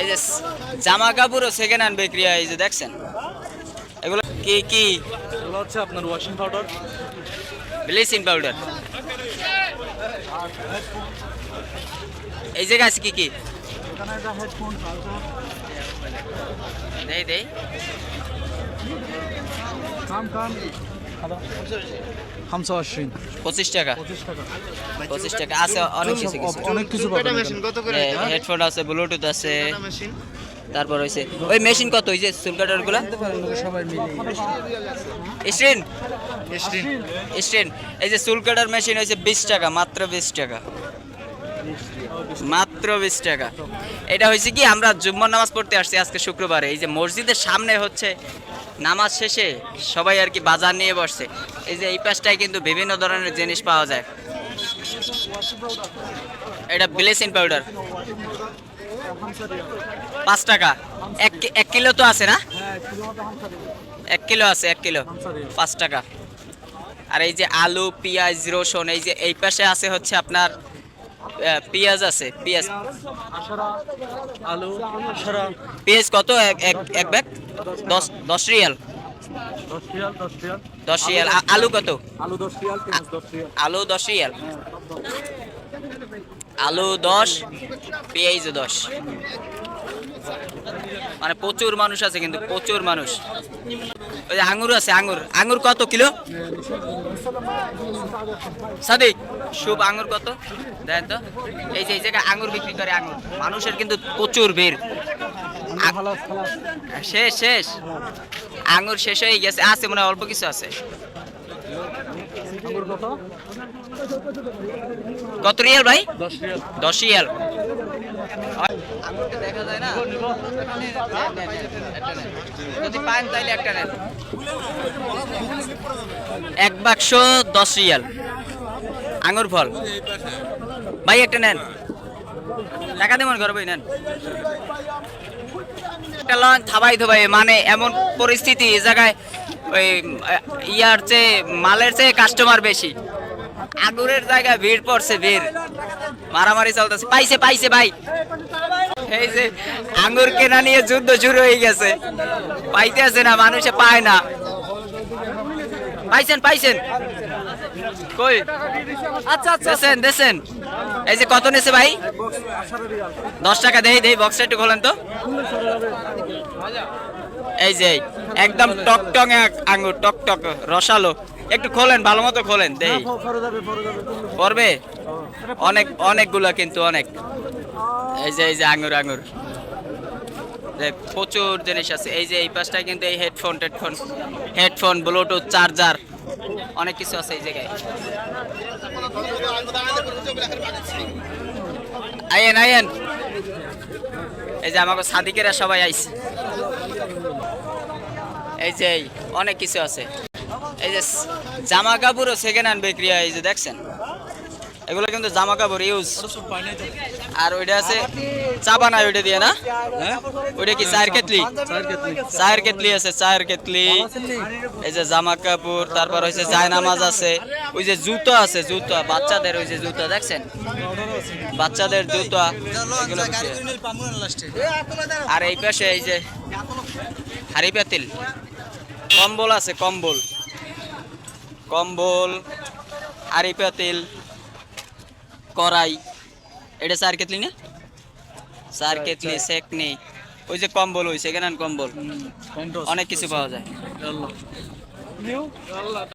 এই যে জামা কাপড়ও সেকেন্ড হ্যান্ড বিক্রি হয়, এই যে দেখছেন এগুলো কি কি এগুলো হচ্ছে আপনার ওয়াশিং পাউডার, ব্লিচিং পাউডার। এই জায়গায় আছে কি কি? এখানে একটা হেডফোন, চার্জার, দেই দেই কাম 25 25 টাকা। 25 টাকা। 25 টাকা আছে অনেক কিছু কিছু। অনেক কিছু পাবেন হেডফোন আছে, ব্লুটুথ আছে, তারপর হইছে ওই মেশিন কত, ওই যে চুল কাটার গুলা সবাই মিলে। স্ট্রেন স্ট্রেন এই যে চুল কাটার মেশিন হইছে 20 টাকা, মাত্র 20 টাকা, মাত্র 20 টাকা। এটা হয়েছে কি, আমরা জুম্মার নামাজ পড়তে আসছি আজকে শুক্রবারে, এই যে মসজিদের সামনে হচ্ছে নামাজ শেষে সবাই আর কি বাজার নিয়ে বসছে। এই যে এই পাশটায় কিন্তু বিভিন্ন ধরনের জিনিস পাওয়া যায়। এটা ব্লিচিং পাউডার 5 টাকা। 1 কিলো তো আছে না? 1 কিলো আছে, 1 কিলো 5 টাকা। আর এই যে আলু, পেঁয়াজ, রসুন, এই যে এই পাশে আছে হচ্ছে আপনার পেঁয়াজ আছে, পেঁয়াজ আলু, সারা পেঁয়াজ কত এক bag? 10 Real. 10 Real, 10 Real. 10 Real. আলু কত? আলু 10 রিয়াল, পেঁয়াজ 10 রিয়াল। আলু 10 রিয়াল, আলু 10, পেঁয়াজ 10। মানে প্রচুর মানুষ আছে, কিন্তু প্রচুর মানুষ। ওই যে আঙ্গুর আছে, আঙ্গুর, আঙ্গুর কত কিলো? সাদিক শুভ আঙ্গুর কত দেখেন তো। এই যে এই জায়গায় আঙ্গুর বিক্রি করে, আঙ্গুর, মানুষের কিন্তু প্রচুর ভিড়। শেষ শেষ আঙ্গুর শেষ হয়ে গেছে, আছে মনে হয় অল্প কিছু আছে। আঙ্গুর কত? কত রিয়াল ভাই? 10 রিয়াল। 10 রিয়াল। আঙ্গুরটা দেখা যায় না, যদি পান তাইলে একটা নেন। এক বাক্স 10 রিয়াল আঙ্গুর ফল। ভাই একটা নেন, টাকা দেবেন ঘর ভাই, নেন একটা লন। থাবাই ধোবাই, মানে এমন পরিস্থিতি এই জায়গায় ওই ইয়ার চেয়ে মালের চেয়ে কাস্টমার বেশি। আঙ্গুরের জায়গায় ভিড় পড়ছে, ভিড়, মারামারি চলতেছে। পাইছে পাইছে ভাই, এই যে আঙ্গুর কেনা নিয়ে যুদ্ধ শুরু হয়ে গেছে, পাইতে আছে না, মানুষে পায় না। পাইছেন পাইছেন কই? আচ্ছা আচ্ছা দেন দেন। এই যে কত নেছে ভাই? 10 টাকা। দেই দেই, বক্সটা একটু খোলেন তো। এই যে একদম টক আঙ্গুর, টক রসালো, একটু খোলেন, ভালো মতো খোলেন, দেই। পড়বে অনেক, অনেকগুলা কিন্তু, অনেক। এই যে এই যে আঙ্গুর, আঙ্গুর প্রচুর জিনিস আছে। এই যে এই পাশটায় কিন্তু এই হেডফোন, ব্লুটুথ, চার্জার, অনেক কিছু আছে এই জায়গায়। আইয়েন আইয়েন, এই যে আমাকে সাদিকেরা সবাই আইছে। এই যে অনেক কিছু আছে। এই যে জামা কাপড়ও সেকেন্ড হ্যান্ড বিক্রি হয়, এই যে দেখছেন এগুলো কিন্তু জামা কাপড় ইউজ। আর ওইটা আছে চাবা না, ওইটা দিয়ে না, ওইটা কি চায়ের কেতলি? চায়ের কেতলি আছে, চায়ের কেতলি। এই যে জামা কাপড়, তারপর হচ্ছে জায়নামাজ আছে, ওই যে জুতো আছে, জুতো বাচ্চাদের, ওই যে জুতো দেখছেন, বাচ্চাদের জুতো, এগুলো বিক্রি হয়। আর এই পাশে এই যে হাড়ি পাতিল, কম্বল আছে, কম্বল, হাড়ি পাতিল, কড়াই। এটা চার কেতলি না, চার কেতলি, সেকনি, ওই যে কম্বল, ওই সেকেন্ড হ্যান্ড কম্বল, অনেক কিছু পাওয়া যায়।